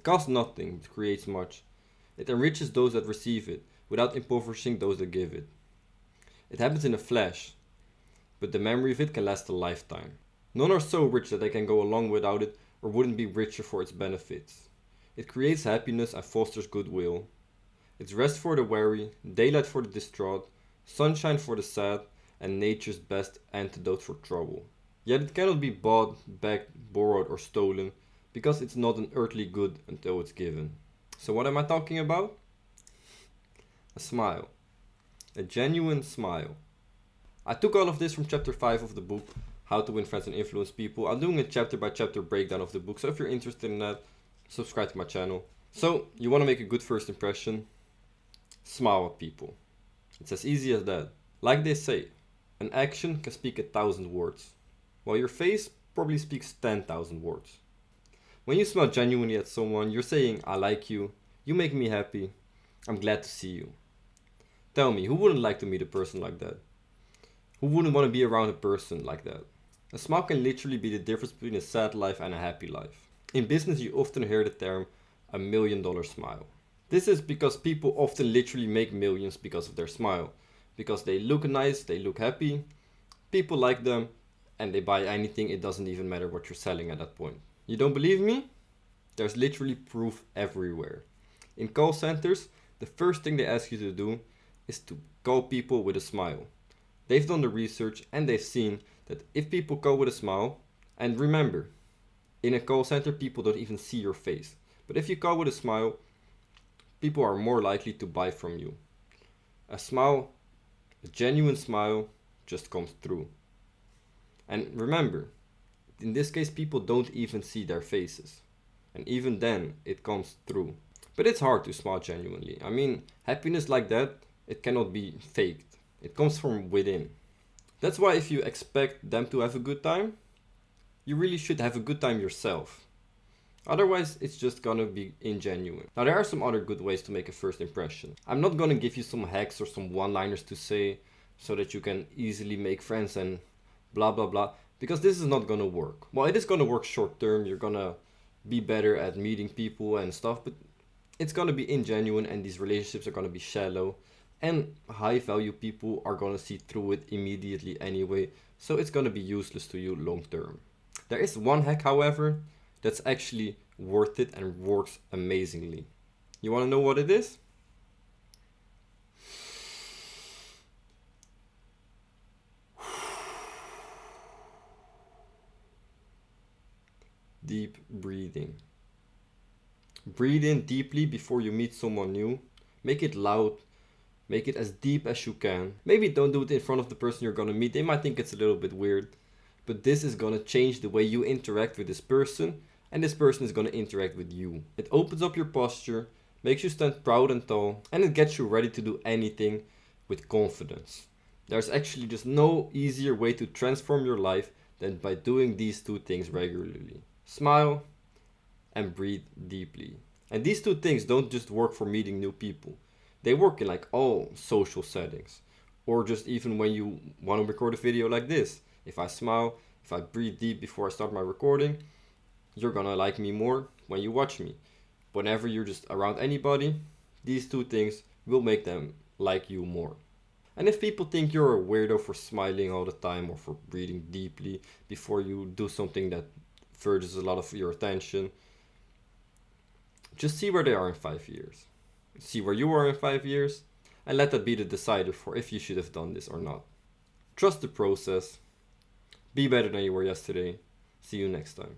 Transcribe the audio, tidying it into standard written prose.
costs nothing, but creates much. It enriches those that receive it, without impoverishing those that give it. It happens in a flash, but the memory of it can last a lifetime. None are so rich that they can go along without it or wouldn't be richer for its benefits. It creates happiness and fosters goodwill. It's rest for the weary, daylight for the distraught, sunshine for the sad, and nature's best antidote for trouble. Yet it cannot be bought, begged, borrowed, or stolen, because it's not an earthly good until it's given. So what am I talking about? A smile. A genuine smile. I took all of this from chapter 5 of the book, How to Win Friends and Influence People. I'm doing a chapter by chapter breakdown of the book, so if you're interested in that, subscribe to my channel. So, you want to make a good first impression? Smile at people. It's as easy as that. Like they say, an action can speak 1,000 words, while your face probably speaks 10,000 words. When you smile genuinely at someone, you're saying, I like you, you make me happy, I'm glad to see you. Tell me, who wouldn't like to meet a person like that? Who wouldn't want to be around a person like that? A smile can literally be the difference between a sad life and a happy life. In business, you often hear the term $1 million smile. This is because people often literally make millions because of their smile. Because they look nice, they look happy, people like them, and they buy anything, it doesn't even matter what you're selling at that point. You don't believe me? There's literally proof everywhere. In call centers, the first thing they ask you to do is to call people with a smile. They've done the research and they've seen that if people call with a smile, and remember, in a call center people don't even see your face, but if you call with a smile, people are more likely to buy from you. A smile, a genuine smile, just comes through. And remember, in this case people don't even see their faces, and even then it comes through. But it's hard to smile genuinely. I mean, happiness like that, it cannot be faked. It comes from within. That's why if you expect them to have a good time, you really should have a good time yourself. Otherwise, it's just gonna be ingenuine. Now, there are some other good ways to make a first impression. I'm not gonna give you some hacks or some one-liners to say so that you can easily make friends and blah blah blah, because this is not gonna work. Well, it is gonna work short term, you're gonna be better at meeting people and stuff, but it's gonna be ingenuine and these relationships are gonna be shallow. And high value people are gonna see through it immediately anyway, so it's gonna be useless to you long term. There is one hack, however, that's actually worth it and works amazingly. You wanna know what it is? Deep breathing. Breathe in deeply before you meet someone new. Make it loud. Make it as deep as you can. Maybe don't do it in front of the person you're gonna meet. They might think it's a little bit weird. But this is gonna change the way you interact with this person. And this person is gonna interact with you. It opens up your posture. Makes you stand proud and tall. And it gets you ready to do anything with confidence. There's actually just no easier way to transform your life than by doing these two things regularly. Smile and breathe deeply. And these two things don't just work for meeting new people. They work in like all social settings, or just even when you want to record a video like this. If I smile, if I breathe deep before I start my recording, you're gonna like me more when you watch me. Whenever you're just around anybody, these two things will make them like you more. And if people think you're a weirdo for smiling all the time or for breathing deeply before you do something that furthers a lot of your attention, just see where they are in 5 years. See where you are in 5 years, and let that be the decider for if you should have done this or not. Trust the process. Be better than you were yesterday. See you next time.